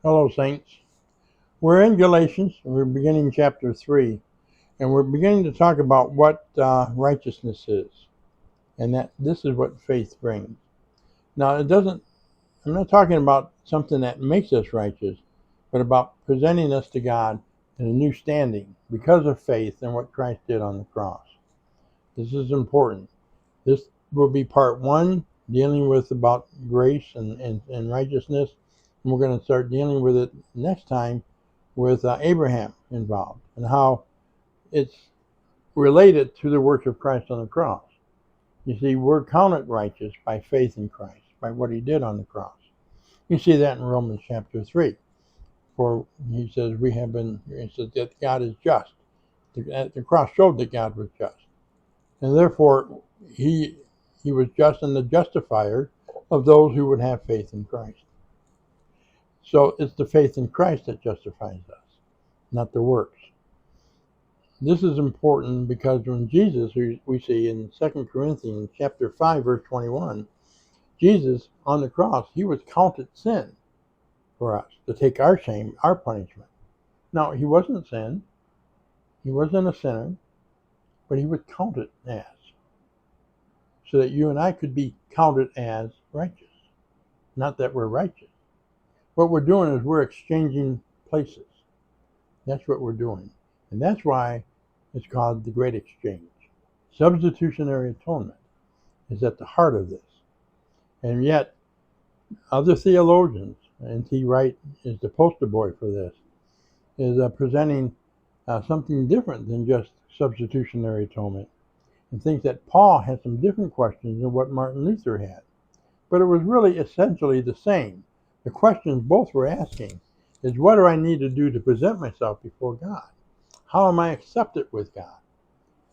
Hello, Saints. We're in Galatians, and we're beginning chapter 3, and we're beginning to talk about what righteousness is, and that this is what faith brings. Now, I'm not talking about something that makes us righteous, but about presenting us to God in a new standing because of faith and what Christ did on the cross. This is important. This will be part 1, dealing with about grace and righteousness, and we're going to start dealing with it next time with Abraham involved and how it's related to the work of Christ on the cross. You see, we're counted righteous by faith in Christ, by what he did on the cross. You see that in Romans chapter 3. For he says he says that God is just. The cross showed that God was just. And therefore, he was just and the justifier of those who would have faith in Christ. So it's the faith in Christ that justifies us, not the works. This is important because when Jesus, we see in 2 Corinthians chapter 5, verse 21, Jesus on the cross, he was counted sin for us to take our shame, our punishment. Now, he wasn't sin. He wasn't a sinner, but he was counted as, so that you and I could be counted as righteous. Not that we're righteous. What we're doing is we're exchanging places. That's what we're doing. And that's why it's called the Great Exchange. Substitutionary atonement is at the heart of this. And yet, other theologians, N.T. Wright is the poster boy for this, is presenting something different than just substitutionary atonement, and thinks that Paul had some different questions than what Martin Luther had. But it was really essentially the same. The questions both were asking is, what do I need to do to present myself before God? How am I accepted with God?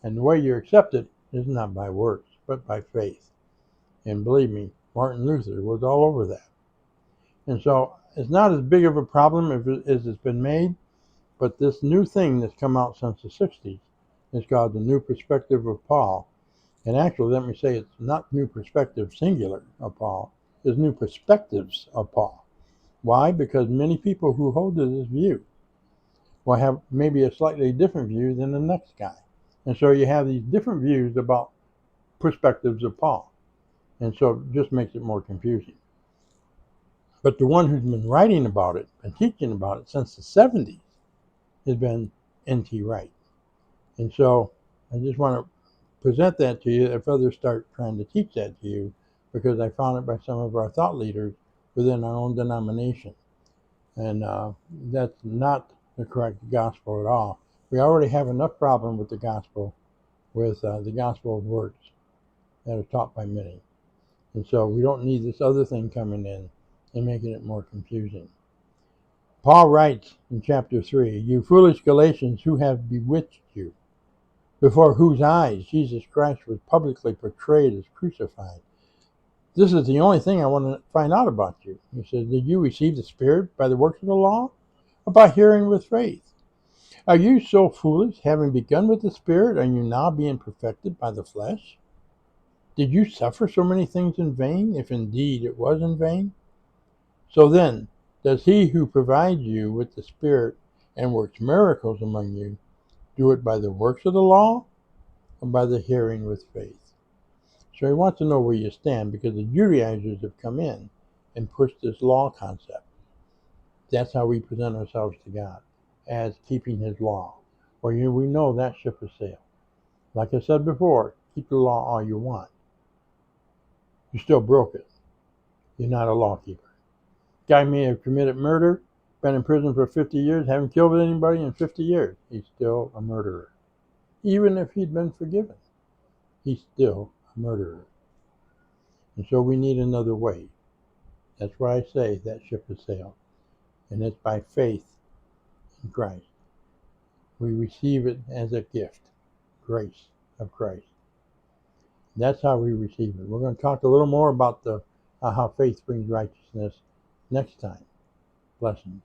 And the way you're accepted is not by works, but by faith. And believe me, Martin Luther was all over that. And so it's not as big of a problem as it's been made, but this new thing that's come out since the 60s is called the New Perspective of Paul. And actually, let me say it's not new perspective singular of Paul, it's new perspectives of Paul. Why? Because many people who hold to this view will have maybe a slightly different view than the next guy. And so you have these different views about perspectives of Paul. And so it just makes it more confusing. But the one who's been writing about it and teaching about it since the 70s has been N.T. Wright. And so I just want to present that to you if others start trying to teach that to you, because I found it by some of our thought leaders within our own denomination. And that's not the correct gospel at all. We already have enough problem with the gospel of works that are taught by many. And so we don't need this other thing coming in and making it more confusing. Paul writes in chapter 3, "You foolish Galatians, who have bewitched you, before whose eyes Jesus Christ was publicly portrayed as crucified." This is the only thing I want to find out about you. He says, "Did you receive the Spirit by the works of the law, or by hearing with faith? Are you so foolish? Having begun with the Spirit, are you now being perfected by the flesh? Did you suffer so many things in vain, if indeed it was in vain? So then, does he who provides you with the Spirit and works miracles among you do it by the works of the law, or by the hearing with faith?" So he wants to know where you stand, because the Judaizers have come in and pushed this law concept. That's how we present ourselves to God, as keeping his law. Well, we know that ship has sailed. Like I said before, keep the law all you want. You still broke it. You're not a lawkeeper. Guy may have committed murder, been in prison for 50 years, haven't killed anybody in 50 years. He's still a murderer. Even if he'd been forgiven, he's still a murderer. And so we need another way. That's why I say that ship has sailed. And it's by faith in Christ. We receive it as a gift, grace of Christ. That's how we receive it. We're going to talk a little more about how faith brings righteousness next time. Blessings.